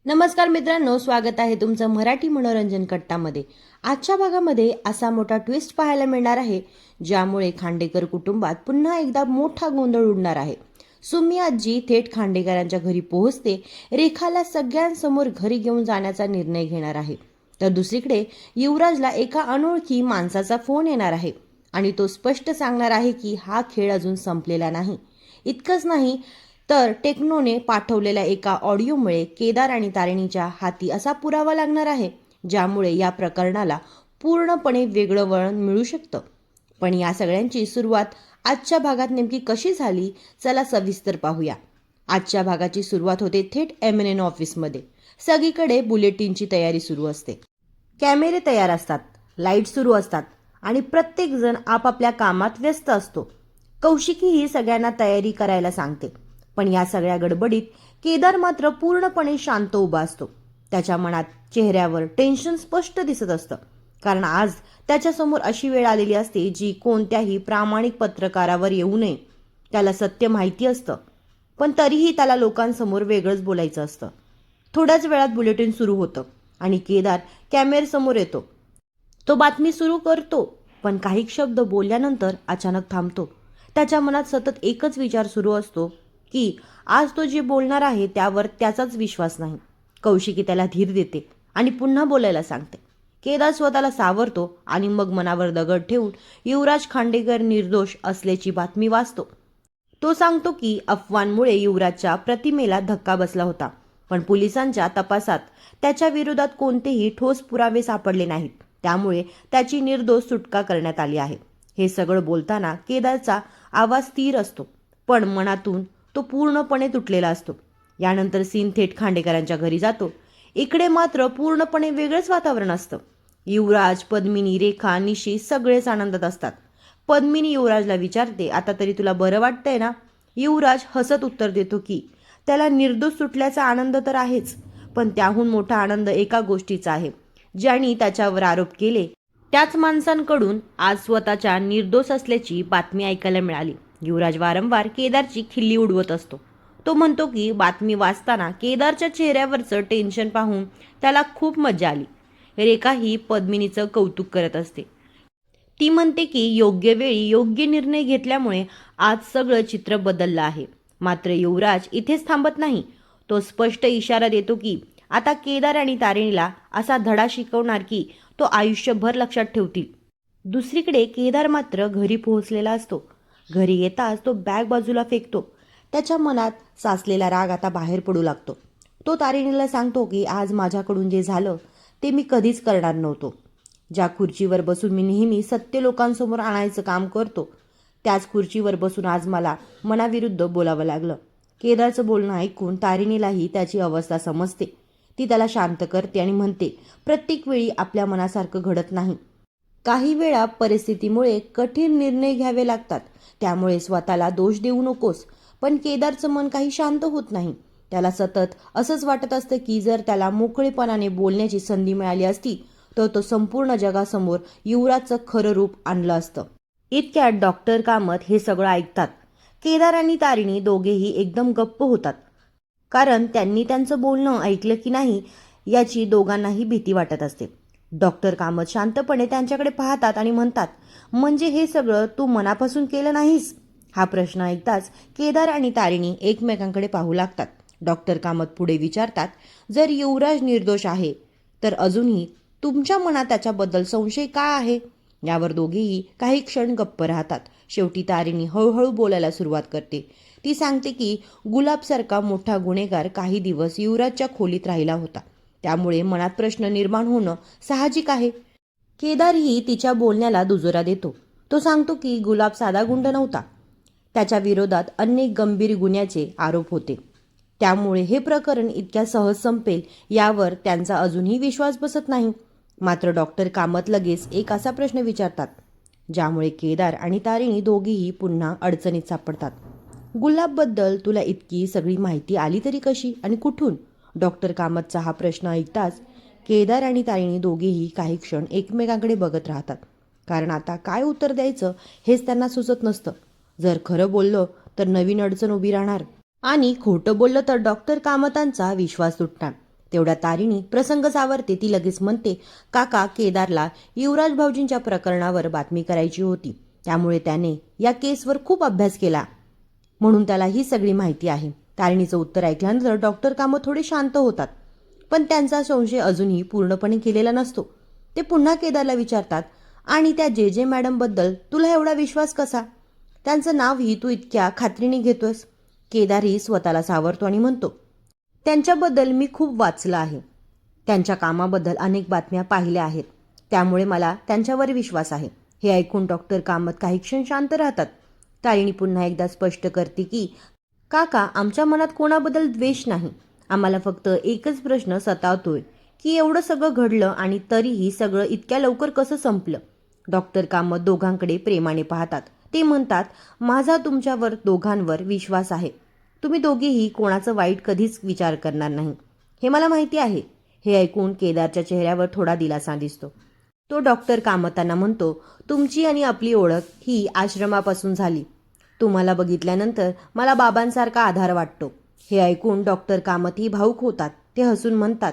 नमस्कार मित्रांनो, स्वागत आहे तुमचं मराठी मनोरंजन कट्टामध्ये. आजच्या भागामध्ये असा मोठा ट्विस्ट पाहायला मिळणार आहे, ज्यामुळे खांडेकर कुटुंबात पुन्हा एकदा मोठा गोंधळ उडणार आहे. सुमी आजी थेट खांडेकरांच्या घरी पोहोचते. रेखाला सगळ्यांसमोर घरी घेऊन जाण्याचा निर्णय घेणार आहे. तर दुसरीकडे युवराजला एका अनोळखी माणसाचा फोन येणार आहे आणि तो स्पष्ट सांगणार आहे की हा खेळ अजून संपलेला नाही. इतकंच नाही तर टेक्नोने पाठवलेल्या एका ऑडिओमुळे केदार आणि तारिणीच्या हाती असा पुरावा लागणार आहे, ज्यामुळे या प्रकरणाला पूर्णपणे वेगळं वळण मिळू शकतं. पण या सगळ्यांची सुरुवात आजच्या भागात नेमकी कशी झाली, चला सविस्तर पाहूया. आजच्या भागाची सुरुवात होते थेट MNN ऑफिसमध्ये. सगळीकडे बुलेटिनची तयारी सुरू असते. कॅमेरे तयार असतात, लाईट सुरू असतात आणि प्रत्येक जण आपापल्या कामात व्यस्त असतो. कौशिकी ही सगळ्यांना तयारी करायला सांगते. पण या सगळ्या गडबडीत केदार मात्र पूर्णपणे शांत उभा असतो. त्याच्या मनात, चेहऱ्यावर टेन्शन स्पष्ट दिसत असतं, कारण आज त्याच्यासमोर अशी वेळ आलेली असते जी कोणत्याही प्रामाणिक पत्रकारावर येऊ नये. त्याला सत्य माहिती असतं, पण तरीही त्याला लोकांसमोर वेगळंच बोलायचं असतं. थोड्याच वेळात बुलेटिन सुरू होतं आणि केदार कॅमेऱ्यासमोर येतो. तो बातमी सुरू करतो, पण काही शब्द बोलल्यानंतर अचानक थांबतो. त्याच्या मनात सतत एकच विचार सुरू असतो की आज तो जे बोलणार आहे त्यावर त्याचाच विश्वास नाही. कौशिकी त्याला धीर देते आणि पुन्हा बोलायला सांगते. केदार स्वतःला सावरतो आणि मग मनावर दगड ठेवून युवराज खांडेकर निर्दोष असल्याची बातमी वाचतो. तो सांगतो की अफवांमुळे युवराजच्या प्रतिमेला धक्का बसला होता, पण पोलिसांच्या तपासात त्याच्या विरोधात कोणतेही ठोस पुरावे सापडले नाहीत. त्यामुळे त्याची निर्दोष सुटका करण्यात आली आहे. हे सगळं बोलताना केदारचा आवाज स्थिर असतो, पण मनातून तो पूर्णपणे तुटलेला असतो. यानंतर सीन थेट खांडेकरांच्या घरी जातो. इकडे मात्र पूर्णपणे वेगळंच वातावरण असतं. युवराज, पद्मिनी, रेखा, निशी सगळेच आनंदात असतात. पद्मिनी युवराजला विचारते, आता तरी तुला बरं वाटतंय ना? युवराज हसत उत्तर देतो की त्याला निर्दोष सुटल्याचा आनंद तर आहेच, पण त्याहून मोठा आनंद एका गोष्टीचा आहे. ज्यांनी त्याच्यावर आरोप केले त्याच माणसांकडून आज स्वतःच्या निर्दोष असल्याची बातमी ऐकायला मिळाली. युवराज वारंवार केदारची खिल्ली उडवत असतो. तो म्हणतो की बातमी वाचताना केदारच्या चेहऱ्यावरचं टेन्शन पाहून त्याला खूप मजा आली. रेखा ही पद्मिनीचं कौतुक करत असते. ती म्हणते की योग्य वेळी योग्य निर्णय घेतल्यामुळे आज सगळं चित्र बदललं आहे. मात्र युवराज इथेच थांबत नाही. तो स्पष्ट इशारा देतो की आता केदार आणि तारिणीला असा धडा शिकवणार की तो आयुष्यभर लक्षात ठेवतील. दुसरीकडे केदार मात्र घरी पोहोचलेला असतो. घरी येताच तो बॅग बाजूला फेकतो. त्याच्या मनात साचलेला राग आता बाहेर पडू लागतो. तो तारिणीला सांगतो की आज माझ्याकडून जे झालं ते मी कधीच करणार नव्हतो. ज्या खुर्चीवर बसून मी नेहमी सत्य लोकांसमोर आणायचं काम करतो, त्याच खुर्चीवर बसून आज मला मनाविरुद्ध बोलावं लागलं. केदारचं बोलणं ऐकून तारिणीलाही त्याची अवस्था समजते. ती त्याला शांत करते आणि म्हणते, प्रत्येक वेळी आपल्या मनासारखं घडत नाही. काही वेळा परिस्थितीमुळे कठीण निर्णय घ्यावे लागतात, त्यामुळे स्वतःला दोष देऊ नकोस. पण केदारचं मन काही शांत होत नाही. त्याला सतत असंच वाटत असतं की जर त्याला मोकळेपणाने बोलण्याची संधी मिळाली असती तर तो संपूर्ण जगासमोर युवराजचं खरं रूप आणलं असतं. इतक्यात डॉक्टर कामत हे सगळं ऐकतात. केदार आणि तारिणी दोघेही एकदम गप्प होतात, कारण त्यांनी त्यांचं बोलणं ऐकलं की नाही याची दोघांनाही भीती वाटत असते. डॉक्टर कामत शांतपणे त्यांच्याकडे पाहतात आणि म्हणतात, म्हणजे हे सगळं तू मनापासून केलं नाहीस? हा प्रश्न ऐकताच केदार आणि तारिणी एकमेकांकडे पाहू लागतात. डॉक्टर कामत पुढे विचारतात, जर युवराज निर्दोष आहे तर अजूनही तुमच्या मनात त्याच्याबद्दल संशय का आहे? यावर दोघेही काही क्षण गप्प राहतात. शेवटी तारिणी हळूहळू बोलायला सुरुवात करते. ती सांगते की गुलाबसारखा मोठा गुन्हेगार काही दिवस युवराजच्या खोलीत राहिला होता, त्यामुळे मनात प्रश्न निर्माण होणं साहजिक आहे. केदारही तिच्या बोलण्याला दुजोरा देतो. तो सांगतो की गुलाब साधा गुंड नव्हता. त्याच्या विरोधात अनेक गंभीर गुन्ह्याचे आरोप होते. त्यामुळे हे प्रकरण इतक्या सहज संपेल यावर त्यांचा अजूनही विश्वास बसत नाही. मात्र डॉक्टर कामत लगेच एक असा प्रश्न विचारतात, ज्यामुळे केदार आणि तारिणी दोघीही पुन्हा अडचणीत सापडतात. गुलाबबद्दल तुला इतकी सगळी माहिती आली तरी कशी आणि कुठून? डॉक्टर कामतचा हा प्रश्न ऐकताच केदार आणि तारिणी दोघेही काही क्षण एकमेकांकडे बघत राहतात, कारण आता काय उत्तर द्यायचं हेच त्यांना सुचत नसतं. जर खरं बोललो तर नवीन अडचण उभी राहणार आणि खोटं बोललं तर डॉक्टर कामतांचा विश्वास तुटणार. तेवढ्या तारिणी प्रसंग सावरते. ती लगेच म्हणते, काका, केदारला युवराज भाऊजींच्या प्रकरणावर बातमी करायची होती, त्यामुळे त्याने या केसवर खूप अभ्यास केला, म्हणून त्याला ही सगळी माहिती आहे. तारिणीचं उत्तर ऐकल्यानंतर डॉक्टर कामत थोडे शांत होतात, पण त्यांचा संशय अजूनही पूर्णपणे केलेला नसतो. ते पुन्हा केदारला विचारतात, आणि त्या जे मॅडम बद्दल तुला एवढा विश्वास कसा? त्यांचं नावही तू इतक्या खात्रीने घेतोयस? केदारही स्वतःला सावरतो आणि म्हणतो, त्यांच्याबद्दल मी खूप वाचलं आहे, त्यांच्या कामाबद्दल अनेक बातम्या पाहिल्या आहेत, त्यामुळे मला त्यांच्यावर विश्वास आहे. हे ऐकून डॉक्टर कामत काही क्षण शांत राहतात. तारिणी पुन्हा एकदा स्पष्ट करते की, काका, आमच्या मनात कोणाबद्दल द्वेष नाही. आम्हाला फक्त एकच प्रश्न सतावतोय की एवढं सगळं घडलं आणि तरीही सगळं इतक्या लवकर कसं संपलं. डॉक्टर कामत दोघांकडे प्रेमाने पाहतात. ते म्हणतात, माझा तुमच्यावर दोघांवर विश्वास आहे. तुम्ही दोघेही कोणाचं वाईट कधीच विचार करणार नाही, हे मला माहिती आहे. हे ऐकून केदारच्या चेहऱ्यावर थोडा दिलासा दिसतो. तो डॉक्टर कामतांना म्हणतो, तुमची आणि आपली ओळख ही आश्रमापासून झाली. तुम्हाला बघितल्यानंतर मला बाबांसारखा आधार वाटतो. हे ऐकून डॉक्टर कामतही भाऊक होतात. ते हसून म्हणतात,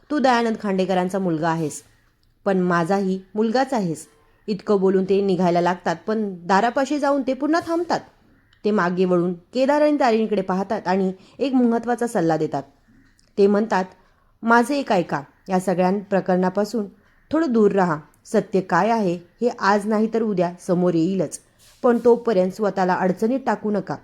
तू दयानंद खांडेकरांचा मुलगा आहेस, पण माझाही मुलगाच आहेस. इतकं बोलून ते निघायला लागतात, पण दारापाशी जाऊन ते पुन्हा थांबतात. ते मागे वळून केदार आणि तारिणीकडे पाहतात आणि एक महत्त्वाचा सल्ला देतात. ते म्हणतात, माझे एक ऐका, या सगळ्या प्रकरणापासून थोडं दूर राहा. सत्य काय आहे हे आज नाही तर उद्या समोर येईलच, पण तोपर्यंत स्वतःला अडचणीत टाकू नका.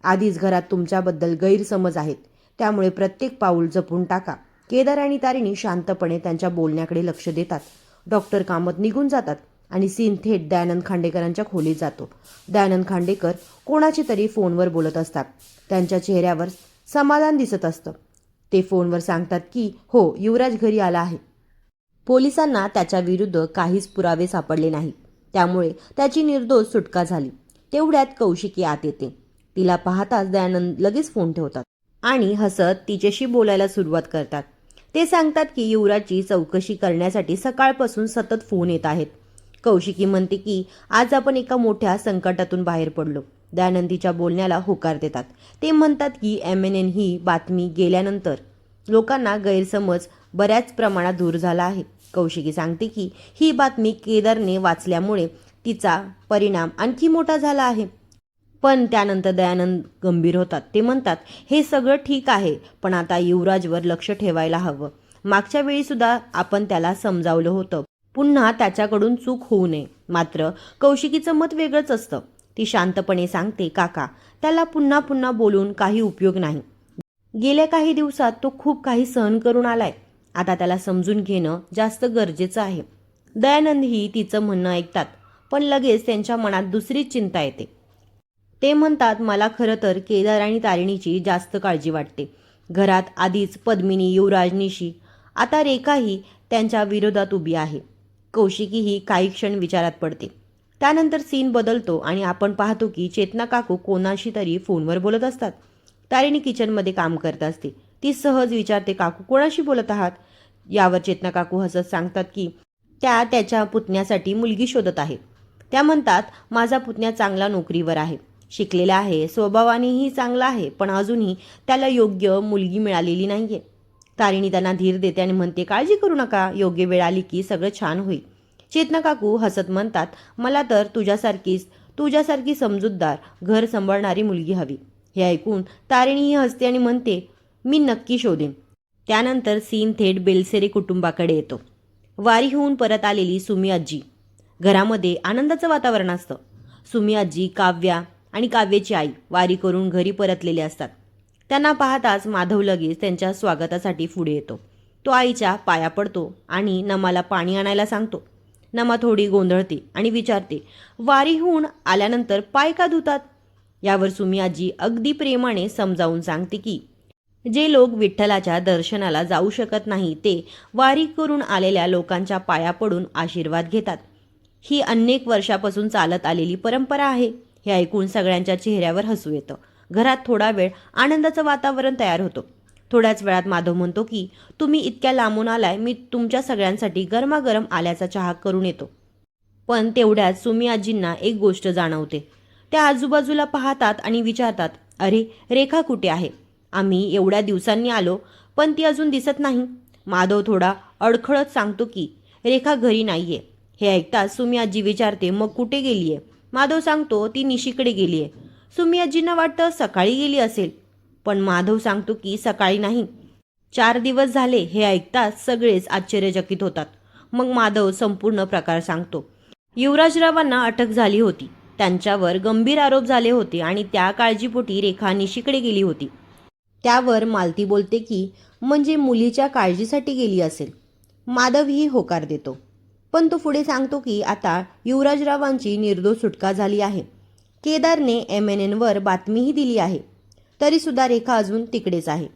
आधीच घरात तुमच्याबद्दल गैरसमज आहेत, त्यामुळे प्रत्येक पाऊल जपून टाका. केदार आणि तारिणी शांतपणे त्यांच्या बोलण्याकडे लक्ष देतात. डॉक्टर कामत निघून जातात आणि सीन थेट दयानंद खांडेकरांच्या खोलीत जातो. दयानंद खांडेकर कोणाची तरी फोनवर बोलत असतात. त्यांच्या चेहऱ्यावर समाधान दिसत असतं. ते फोनवर सांगतात की हो, युवराज घरी आला आहे. पोलिसांना त्याच्या विरुद्ध काहीच पुरावे सापडले नाहीत, त्यामुळे त्याची निर्दोष सुटका झाली. तेवढ्यात कौशिकी आत येते. तिला पाहताच दयानंद लगेच फोन ठेवतात आणि हसत तिच्याशी बोलायला सुरुवात करतात. ते सांगतात की युवराजची चौकशी करण्यासाठी सकाळपासून सतत फोन येत आहेत. कौशिकी म्हणते की आज आपण एका मोठ्या संकटातून बाहेर पडलो. दयानंदीच्या बोलण्याला होकार देतात. ते म्हणतात की MNN ही बातमी गेल्यानंतर लोकांना गैरसमज बऱ्याच प्रमाणात दूर झाला आहे. कौशिकी सांगते की ही बातमी केदारने वाचल्यामुळे तिचा परिणाम आणखी मोठा झाला आहे. पण त्यानंतर दयानंद गंभीर होतात. ते म्हणतात, हे सगळं ठीक आहे, पण आता युवराजवर लक्ष ठेवायला हवं. मागच्या वेळी सुद्धा आपण त्याला समजावलं होतं, पुन्हा त्याच्याकडून चूक होऊ नये. मात्र कौशिकीचं मत वेगळंच असतं. ती शांतपणे सांगते, काका, त्याला पुन्हा पुन्हा बोलून काही उपयोग नाही. गेल्या काही दिवसात तो खूप काही सहन करून आलाय. आता त्याला समजून घेणं जास्त गरजेचं आहे. दयानंदही तिचं म्हणणं ऐकतात, पण लगेच त्यांच्या मनात दुसरीच चिंता येते. ते म्हणतात, मला खरं तर केदार आणि तारिणीची जास्त काळजी वाटते. घरात आधीच पद्मिनी, युवराज, निशी, आता रेखाही त्यांच्या विरोधात उभी आहे. कौशिकीही काही क्षण विचारात पडते. त्यानंतर सीन बदलतो आणि आपण पाहतो की चेतना काकू कोणाशी तरी फोनवर बोलत असतात. तारिणी किचनमध्ये काम करत असते. ती सहज विचारते, काकू कोणाशी बोलत आहात? यावर चेतना काकू हसत सांगतात की त्या त्याच्या पुतण्यासाठी मुलगी शोधत आहेत. त्या म्हणतात, माझा पुतण्या चांगला नोकरीवर आहे, शिकलेला आहे, स्वभावानेही चांगला आहे, पण अजूनही त्याला योग्य मुलगी मिळालेली नाहीये. तारिणी त्यांना धीर देते आणि म्हणते, काळजी करू नका, योग्य वेळ आली की सगळं छान होईल. चेतना काकू हसत म्हणतात, मला तर तुझ्यासारखी समजूतदार, घर सांभाळणारी मुलगी हवी. हे ऐकून तारिणीही हसते आणि म्हणते, मी नक्की शोधेन. त्यानंतर सीन थेट बेलसेरे कुटुंबाकडे येतो. वारी होऊन परत आलेली सुमी आजी. घरामध्ये आनंदाचं वातावरण असतं. सुमी आजी, काव्या आणि काव्याची आई वारी करून घरी परतलेले असतात. त्यांना पाहताच माधव लगेच त्यांच्या स्वागतासाठी पुढे येतो. तो आईच्या पाया पडतो आणि नमाला पाणी आणायला सांगतो. नमा थोडी गोंधळते आणि विचारते, वारी होऊन आल्यानंतर पाय का धुतात? यावर सुमी आजी अगदी प्रेमाने समजावून सांगते की जे लोक विठ्ठलाच्या दर्शनाला जाऊ शकत नाही ते वारी करून आलेल्या लोकांच्या पाया पडून आशीर्वाद घेतात. ही अनेक वर्षापासून चालत आलेली परंपरा आहे. हे ऐकून सगळ्यांच्या चेहऱ्यावर हसू येतं. घरात थोडा वेळ आनंदाचं वातावरण तयार होतं. थोड्याच वेळात माधव म्हणतो की तुम्ही इतक्या लांबून आलाय, मी तुमच्या सगळ्यांसाठी गरमागरम आल्याचा चहा करून येतो. पण तेवढ्यात सुमी आजींना एक गोष्ट जाणवते. त्या आजूबाजूला पाहतात आणि विचारतात, अरे रेखा कुठे आहे? आम्ही एवढ्या दिवसांनी आलो, पण ती अजून दिसत नाही. माधव थोडा अडखळत सांगतो की रेखा घरी नाहीये. हे ऐकताच सुमी आजी विचारते, मग कुठे गेलीये? माधव सांगतो, ती निशीकडे गेलीये. सुमी आजींना वाटतं सकाळी गेली असेल, पण माधव सांगतो की सकाळी नाही, 4 दिवस झाले. हे ऐकताच सगळेच आश्चर्यचकित होतात. मग माधव संपूर्ण प्रकार सांगतो. युवराजरावांना अटक झाली होती, त्यांच्यावर गंभीर आरोप झाले होते आणि त्या काळजीपोटी रेखा निशीकडे गेली होती. त्यावर मालती बोलते की म्हणजे मुलीच्या काळजीसाठी गेली असेल. माधवही होकार देतो, पण तो पुढे सांगतो की आता युवराजरावांची निर्दोष सुटका झाली आहे. केदारने MNNवर बातमीही दिली आहे, तरीसुद्धा रेखा अजून तिकडेच आहे.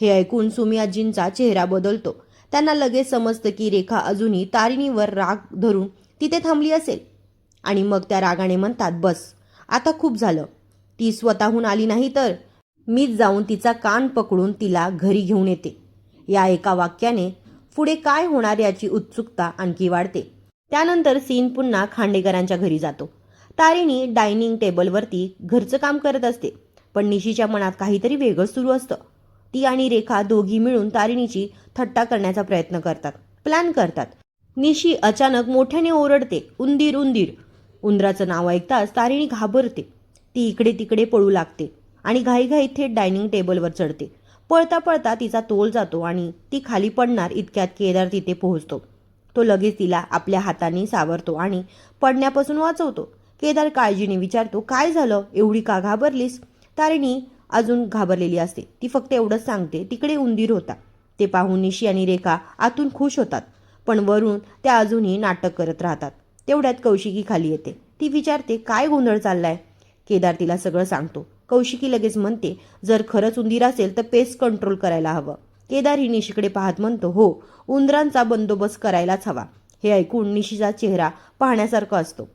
हे ऐकून सुमी आजींचा चेहरा बदलतो. त्यांना लगेच समजतं की रेखा अजूनही तारिणीवर राग धरून तिथे थांबली असेल. आणि मग त्या रागाने म्हणतात, बस आता खूप झालं. ती स्वतःहून आली नाही तर मीच जाऊन तिचा कान पकडून तिला घरी घेऊन येते. या एका वाक्याने पुढे काय होणार याची उत्सुकता आणखी वाढते. त्यानंतर सीन पुन्हा खांडेकरांच्या घरी जातो. तारिणी डायनिंग टेबलवरती घरचं काम करत असते, पण निशीच्या मनात काहीतरी वेगळंच सुरू असतं. ती आणि रेखा दोघी मिळून तारिणीची थट्टा करण्याचा प्रयत्न करतात, प्लॅन करतात. निशी अचानक मोठ्याने ओरडते, उंदीर उंदीर. उंदराचं नाव ऐकताच तारिणी घाबरते. ती इकडे तिकडे पळू लागते आणि घाईघाईत थेट डायनिंग टेबलवर चढते. पळता पळता तिचा तोल जातो आणि ती खाली पडणार इतक्यात केदार तिथे पोहोचतो. तो लगेच तिला आपल्या हाताने सावरतो आणि पडण्यापासून वाचवतो. केदार काळजीने विचारतो, काय झालं, एवढी का घाबरलीस? तारिणी अजून घाबरलेली असते. ती फक्त एवढंच सांगते, तिकडे उंदीर होता. ते पाहून निशी आणि रेखा आतून खुश होतात, पण वरून त्या अजूनही नाटक करत राहतात. तेवढ्यात कौशिकी खाली येते. ती विचारते, काय गोंधळ चाललाय? केदार तिला सगळं सांगतो. कौशिकी लगेच म्हणते, जर खरंच उंदीर असेल तर पेस्ट कंट्रोल करायला हवं. केदार ही निशीकडे पाहत म्हणतो, हो, उंदरांचा बंदोबस्त करायलाच हवा. हे ऐकून निशीचा चेहरा पाहण्यासारखा असतो.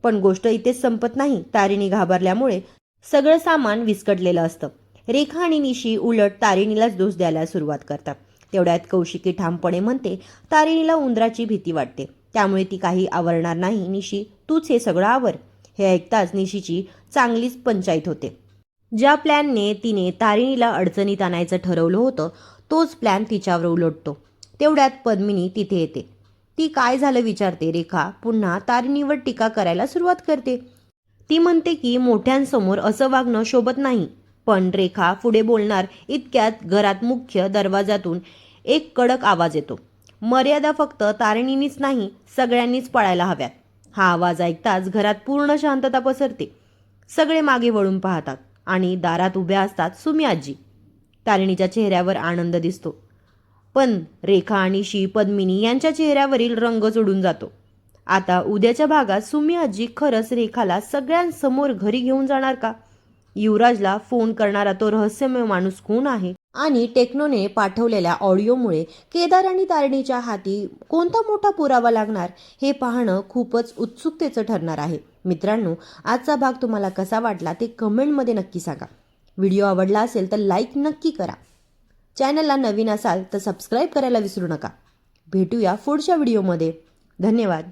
पण गोष्ट इथेच संपत नाही. तारिणी घाबरल्यामुळे सगळं सामान विस्कटलेलं असतं. रेखा आणि निशी उलट तारिणीलाच दोष द्यायला सुरुवात करतात. तेवढ्यात कौशिकी ठामपणे म्हणते, तारिणीला उंदराची भीती वाटते, त्यामुळे ती काही आवरणार नाही. निशी, तूच हे सगळं आवर. हे ऐकताच निशीची चांगलीच पंचाईत होते. ज्या प्लॅनने तिने तारिणीला अडचणीत आणायचं ठरवलं होतं, तोच प्लॅन तिच्यावर उलटतो. तेवढ्यात पद्मिनी तिथे येते. ती काय झालं विचारते. रेखा पुन्हा तारिणीवर टीका करायला सुरुवात करते. ती म्हणते की मोठ्यांसमोर असं वागणं शोभत नाही. पण रेखा पुढे बोलणार इतक्यात घरात मुख्य दरवाजातून एक कडक आवाज येतो. मर्यादा फक्त तारिणीनीच नाही, सगळ्यांनीच पाळायला हव्यात. हा आवाज ऐकताच घरात पूर्ण शांतता पसरते. सगळे मागे वळून पाहतात आणि दारात उभ्या असतात सुमी आजी. तारिणीच्या चेहऱ्यावर आनंद दिसतो, पण रेखा आणि पद्मिनी यांच्या चेहऱ्यावरील रंगच उडून जातो. आता उद्याच्या भागात सुमी आजी खरंच रेखाला सगळ्यांसमोर घरी घेऊन जाणार का? युवराजला फोन करणारा तो रहस्यमय माणूस कोण आहे? आणि टेक्नोने पाठवलेल्या ऑडिओमुळे केदार आणि तारिणीच्या हाती कोणता मोठा पुरावा लागणार हे पाहणं खूपच उत्सुकतेचं ठरणार आहे. मित्रांनो, आजचा भाग तुम्हाला कसा वाटला ते कमेंटमध्ये नक्की सांगा. व्हिडिओ आवडला असेल तर लाईक नक्की करा. चॅनलला नवीन असाल तर सबस्क्राईब करायला विसरू नका. भेटूया पुढच्या व्हिडिओमध्ये. धन्यवाद.